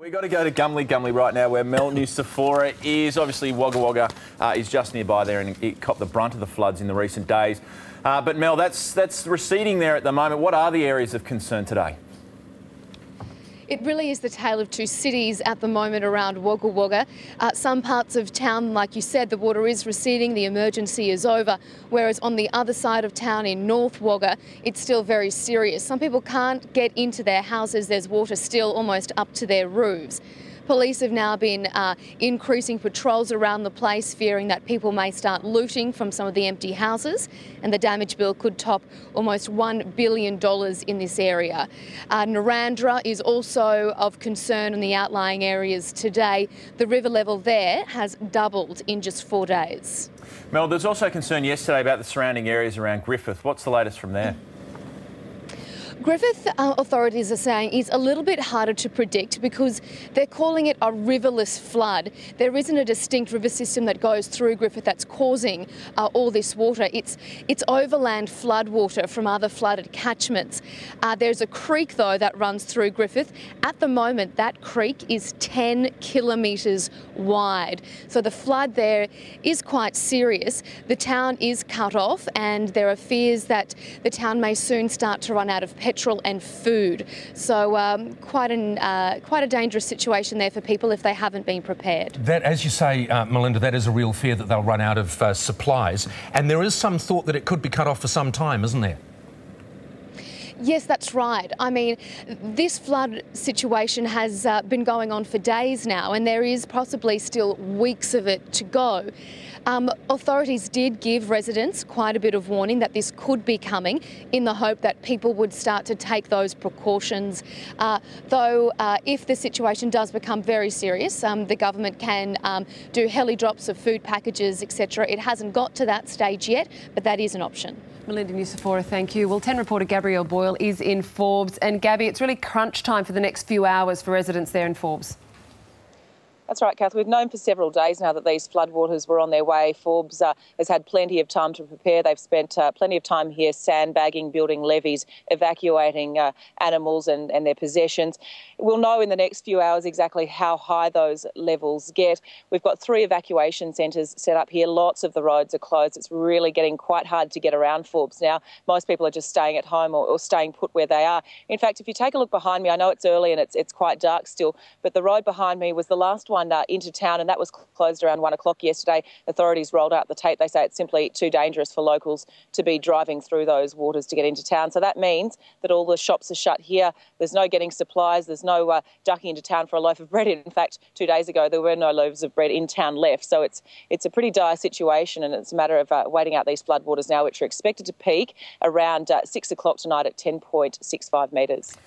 We've got to go to Gumley right now, where Mel Nucifora is. Obviously, Wagga Wagga is just nearby there, and it copped the brunt of the floods in the recent days. But Mel, that's receding there at the moment. What are the areas of concern today? It really is the tale of two cities at the moment around Wagga Wagga. Some parts of town, like you said, the water is receding, the emergency is over, whereas on the other side of town in North Wagga, it's still very serious. Some people can't get into their houses. There's water still almost up to their roofs. Police have now been increasing patrols around the place, fearing that people may start looting from some of the empty houses, and the damage bill could top almost $1 billion in this area. Narrandera is also of concern in the outlying areas today. The river level there has doubled in just 4 days. Mel, there's also concern yesterday about the surrounding areas around Griffith. What's the latest from there? Griffith authorities are saying it's a little bit harder to predict because they're calling it a riverless flood. There isn't a distinct river system that goes through Griffith that's causing all this water. It's overland flood water from other flooded catchments. There's a creek, though, that runs through Griffith. At the moment, that creek is 10 kilometres wide. So the flood there is quite serious. The town is cut off, and there are fears that the town may soon start to run out of petrol and food. So quite a dangerous situation there for people if they haven't been prepared. That, as you say, Melinda, that is a real fear that they'll run out of supplies. And there is some thought that it could be cut off for some time, isn't there? Yes, that's right. I mean, this flood situation has been going on for days now, and there is possibly still weeks of it to go. Authorities did give residents quite a bit of warning that this could be coming, in the hope that people would start to take those precautions. Though if the situation does become very serious, the government can do heli drops of food packages, etc. It hasn't got to that stage yet, but that is an option. Melinda Nucifora, thank you. Well, 10 reporter Gabrielle Boyle is in Forbes. And Gabby, it's really crunch time for the next few hours for residents there in Forbes. That's right, Kath. We've known for several days now that these floodwaters were on their way. Forbes has had plenty of time to prepare. They've spent plenty of time here sandbagging, building levees, evacuating animals and their possessions. We'll know in the next few hours exactly how high those levels get. We've got 3 evacuation centres set up here. Lots of the roads are closed. It's really getting quite hard to get around Forbes now. Most people are just staying at home or staying put where they are. In fact, if you take a look behind me, I know it's early and it's quite dark still, but the road behind me was the last one into town, and that was closed around 1 o'clock yesterday. Authorities rolled out the tape. They say it's simply too dangerous for locals to be driving through those waters to get into town. So that means that all the shops are shut here. There's no getting supplies. There's no ducking into town for a loaf of bread. In fact, 2 days ago, there were no loaves of bread in town left. So it's a pretty dire situation, and it's a matter of waiting out these floodwaters now, which are expected to peak around 6 o'clock tonight at 10.65 metres.